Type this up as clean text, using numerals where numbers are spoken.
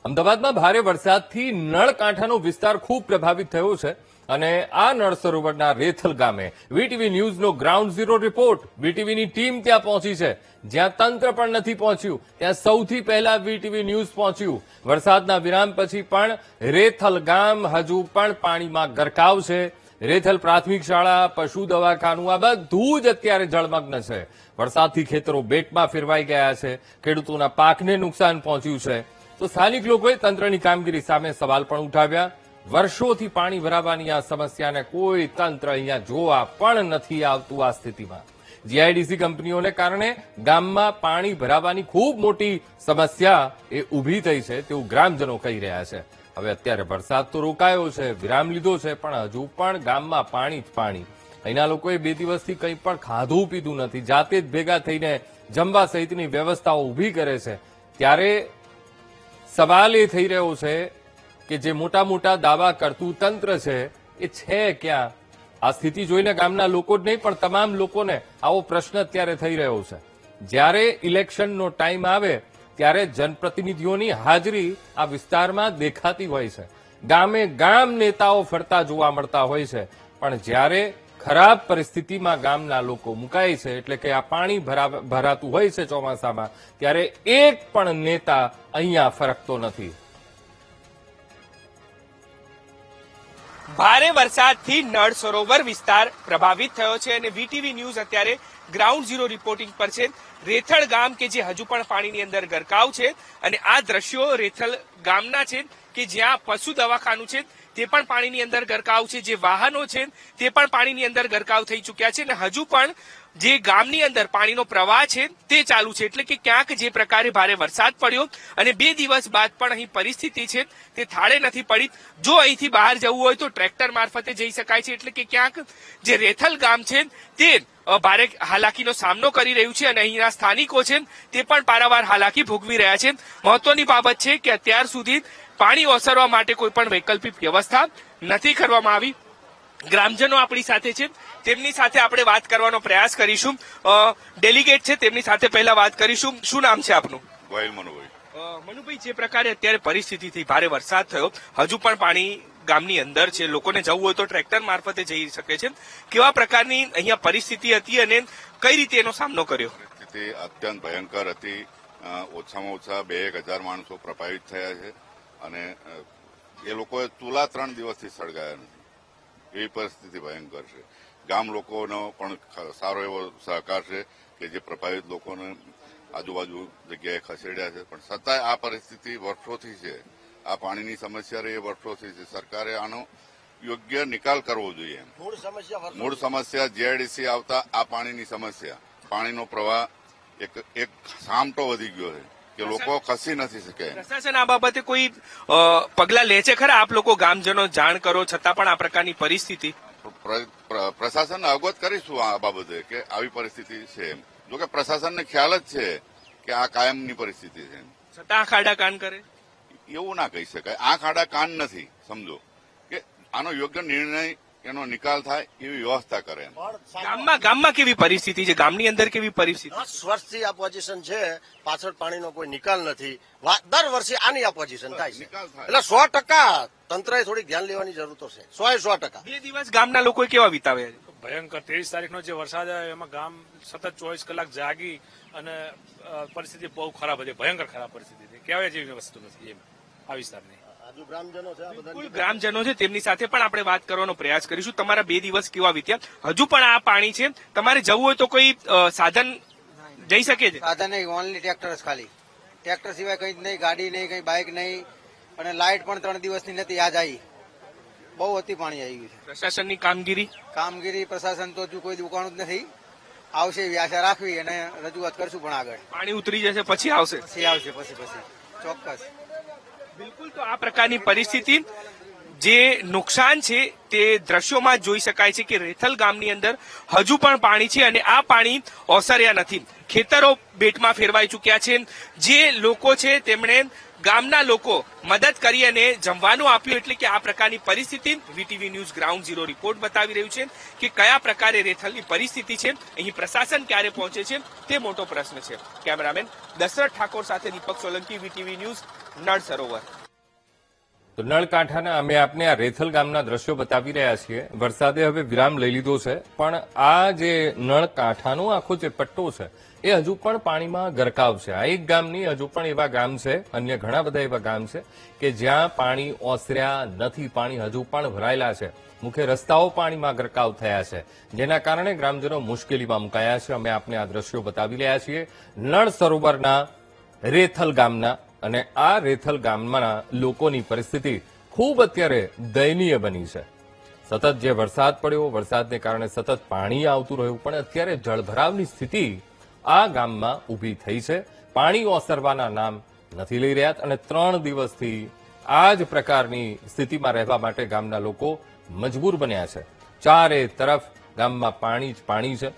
અમદાવાદમાં ભારે વરસાદથી નળકાંઠાનો વિસ્તાર ખૂબ પ્રભાવિત થયો છે અને આ નળ સરોવરના રેથલ ગામે વીટીવી ન્યૂઝનો ગ્રાઉન્ડ ઝીરો રિપોર્ટ વીટીવીની ટીમ ત્યાં પહોંચી છે. જ્યાં તંત્ર પણ નથી પહોંચ્યું ત્યાં સૌથી પહેલા વીટીવી ન્યૂઝ પહોંચ્યું. વરસાદના વિરામ પછી પણ રેથલ ગામ હજુ પણ પાણીમાં ગરકાવ છે. રેથલ પ્રાથમિક શાળા, પશુ દવાખાનું આ બધું જ અત્યારે જળમગ્ન છે. વરસાદથી ખેતરો બેટમાં ફેરવાઈ ગયા છે. ખેડૂતોના પાકને નુકસાન પહોંચ્યું છે. તો સ્થાનિક લોકોએ તંત્રની કામગીરી સામે સવાલ પણ ઉઠાવ્યા. વર્ષોથી પાણી ભરાવાની આ સમસ્યાને કોઈ તંત્ર અહીંયા જોવા પણ નથી આવતું. આ સ્થિતિમાં જીઆઈડીસી કંપનીઓને કારણે ગામમાં પાણી ભરાવાની ખૂબ મોટી સમસ્યા એ ઊભી થઈ છે તેવું ગ્રામજનો કહી રહ્યા છે. હવે અત્યારે વરસાદ તો રોકાયો છે, વિરામ લીધો છે, પણ હજુ પણ ગામમાં પાણી જ પાણી. અહીંના લોકોએ 2 દિવસથી કંઈ પણ ખાધું પીધું નથી. જાતે જ ભેગા થઈને જમવા સહિતની વ્યવસ્થાઓ ઊભી કરે છે. ત્યારે સવાલ એ થઈ રહ્યો છે કે જે મોટા મોટા દાવા કરતું તંત્ર છે એ છે ક્યાં? આ સ્થિતિ જોઈને ગામના લોકો જ નહીં પણ તમામ લોકોને આવો પ્રશ્ન અત્યારે થઈ રહ્યો છે. જ્યારે ઇલેક્શનનો ટાઈમ આવે ત્યારે જનપ્રતિનિધિઓની હાજરી આ વિસ્તારમાં દેખાતી હોય છે. ગામે ગામ નેતાઓ ફરતા જોવા મળતા હોય છે. પણ જ્યારે ખરાબ પરિસ્થિતિમાં ગામના લોકો મુકાય છે, એટલે કે આ પાણી ભરાતું હોય છે ચોમાસામાં, ત્યારે એક પણ નેતા અહીંયા ફરકતો નથી. ભારે વરસાદથી નળ સરોવર વિસ્તાર પ્રભાવિત થયો છે અને વીટીવી ન્યૂઝ અત્યારે ગ્રાઉન્ડ ઝીરો રિપોર્ટિંગ પર છે. રેથલ ગામ કે જે હજુ પણ પાણીની અંદર ગરકાવ છે અને આ દ્રશ્યો રેથલ ગામના છે કે જ્યાં પશુ દવાખાનું છે તે પણ પાણીની અંદર ગરકાવ છે. જે વાહનો છે તે પણ પાણીની અંદર ગરકાવ થઈ ચૂક્યા છે અને હજુ પણ જે ગામની અંદર પાણીનો પ્રવાહ છે તે ચાલુ છે. એટલે કે ક્યાંક જે પ્રકારે ભારે વરસાદ પડ્યો અને 2 દિવસ બાદ પણ અહીં પરિસ્થિતિ છે તે થાળે નથી પડી. જો અહીંથી બહાર જવું હોય તો ટ્રેક્ટર મારફતે જઈ શકાય છે. એટલે કે ક્યાંક જે રેથલ ગામ છે તે ભારે હાલાકીનો સામનો કરી રહ્યું છે અને અહીંના સ્થાનિકો છે તે પણ પારાવાર હાલાકી ભોગવી રહ્યા છે. મહત્વની બાબત છે કે અત્યાર સુધી પાણી ઓસરવા માટે કોઈ પણ વૈકલ્પિક વ્યવસ્થા નથી કરવામાં આવી. ગ્રામજનો આપણી સાથે છે, તેમની સાથે આપણે વાત કરવાનો પ્રયાસ કરીશું. ડેલિગેટ છે તેમની સાથે પહેલા વાત કરીશું. શું નામ છે આપનું? ગોયલ મનુભાઈ. મનુભાઈ, જે પ્રકારે અત્યારે પરિસ્થિતિ થઈ, ભારે વરસાદ થયો, હજુ પણ પાણી ગામની અંદર છે, લોકોને જવું હોય તો ટ્રેક્ટર મારફતે જઈ શકે છે. કેવા પ્રકારની અહીંયા પરિસ્થિતિ હતી અને કઈ રીતે એનો સામનો કર્યો? પરિસ્થિતિ અત્યંત ભયંકર હતી. ઓછામાં ઓછા 2,000 માણસો પ્રભાવિત થયા છે અને એ લોકોએ ચૂલા 3 દિવસથી સળગાયા નથી. એવી પરિસ્થિતિ ભયંકર છે. ગામ લોકોનો પણ સારો એવો સહકાર છે કે જે પ્રભાવિત લોકોને આજુબાજુ જગ્યાએ ખસેડ્યા છે. પણ છતાંય આ પરિસ્થિતિ વર્ષોથી છે. આ પાણીની સમસ્યા રહી એ વર્ષોથી છે. સરકારે આનો યોગ્ય નિકાલ કરવો જોઈએ. મૂળ સમસ્યા જીઆઈડીસી આવતા આ પાણીની સમસ્યા, પાણીનો પ્રવાહ એક સામટો વધી ગયો છે કે લોકો ખસી નથી શકે. પ્રશાસન આ બાબતે કોઈ પગલા લે છે ખરા? આપ લોકો ગામજનો જાણ કરો છતાં પણ આ પ્રકારની પરિસ્થિતિ? પ્રશાસનને અવગત કરીશું આ બાબતે કે આવી પરિસ્થિતિ છે. જોકે પ્રશાસનને ખ્યાલ જ છે કે આ કાયમની પરિસ્થિતિ છે, છતાં આંખ આડા કાન કરે એવું ના કહી શકાય. આંખ આડા કાન નથી. સમજો કે આનો યોગ્ય નિર્ણય, એનો નિકાલ થાય એવી વ્યવસ્થા કરે. ગામમાં કેવી પરિસ્થિતિ છે? ગામની અંદર કેવી પરિસ્થિતિ? 10 વર્ષથી આ પોઝિશન છે. પાછળ પાણીનો કોઈ નિકાલ નથી. દર વર્ષે આની આ પોઝિશન થાય છે. એટલે 100% તંત્રએ થોડીક ધ્યાન લેવાની જરૂર તો છે. 100%. 2 દિવસ ગામના લોકોએ કેવા વિતાવ્યા છે? ભયંકર 23 તારીખનો જે વરસાદ આવ્યો એમાં ગામ સતત 24 કલાક જાગી અને પરિસ્થિતિ બહુ ખરાબ હતી. ભયંકર ખરાબ પરિસ્થિતિ હતી. કહેવાય જેવી વસ્તુ નથી એમ આ વિસ્તારની. ગ્રામજનો છે તેમની સાથે પણ આપણે વાત કરવાનો પ્રયાસ કરીશું. તમારા 2 દિવસ કેવા વીત્યા? હજુ પણ આ પાણી છે, તમારે જવું હોય તો કોઈ સાધન જઈ શકે છે? સાધન નહીં, ઓનલી ટ્રેક્ટર જ ખાલી. ટ્રેક્ટર સિવાય કઈ જ નહીં, ગાડી નહીં, કઈ બાઇક નહીં અને લાઇટ પણ 3 દિવસની નથી. આજ આવી બહુ અતિ પાણી આવી ગયું છે. પ્રશાસનની કામગીરી પ્રશાસન તો હજુ કોઈ દુકાનો જ નથી. આવશે એવી આશા રાખવી અને રજૂઆત કરશું. પણ આગળ પાણી ઉતરી જશે પછી આવશે. પછી ચોક્કસ. બિલકુલ. તો આ પ્રકારની પરિસ્થિતિ, જે નુકસાન છે તે દ્રશ્યોમાં જોઈ શકાય છે કે રેથલ ગામની અંદર હજુ પણ પાણી છે અને આ પાણી ઓસર્યા નથી. ખેતરો બેટમાં ફેરવાઈ ચૂક્યા છે. જે લોકો છે તેમણે ગામના લોકો મદદ કરી અને જમવાનું આપ્યું. એટલે કે આ પ્રકારની પરિસ્થિતિ VTV news ground zero report બતાવી રહ્યું છે કે કયા પ્રકારે રેથલની પરિસ્થિતિ છે. અહીં પ્રશાસન ક્યારે પહોંચે છે તે મોટો પ્રશ્ન છે. કેમેરામેન દશરથ ઠાકોર સાથે દીપક સોલંકી, વીટીવી ન્યૂઝ, નળ સરોવર. તો નળકાંઠાના અમે આપને આ રેથલ ગામના દ્રશ્યો બતાવી રહ્યા છીએ. વરસાદે હવે વિરામ લઈ લીધો છે, પણ આ જે નળકાંઠાનો આખો જે પટ્ટો છે એ હજુ પણ પાણીમાં ગરકાવ છે. આ એક ગામ નહીં, હજુ પણ એવા ગામ છે, અન્ય ઘણા બધા એવા ગામ છે કે જ્યાં પાણી ઓસર્યા નથી, પાણી હજુ પણ ભરાયેલા છે. મુખ્ય રસ્તાઓ પાણીમાં ગરકાવ થયા છે, જેના કારણે ગ્રામજનો મુશ્કેલીમાં મુકાયા છે. અમે આપને આ દ્રશ્યો બતાવી રહ્યા છીએ નળ સરોવરના રેથલ ગામના. અને આ રેથલ ગામના લોકોની પરિસ્થિતિ ખૂબ અત્યારે દયનીય બની છે. સતત જે વરસાદ પડ્યો, વરસાદને કારણે સતત પાણી આવતું રહ્યું, પણ અત્યારે જળભરાવની સ્થિતિ આ ગામમાં ઊભી થઈ છે. પાણી ઓસરવાના નામ નથી લઈ રહ્યા અને 3 દિવસથી આ જ પ્રકારની સ્થિતિમાં રહેવા માટે ગામના લોકો મજબૂર બન્યા છે. ચારે તરફ ગામમાં પાણી જ પાણી છે.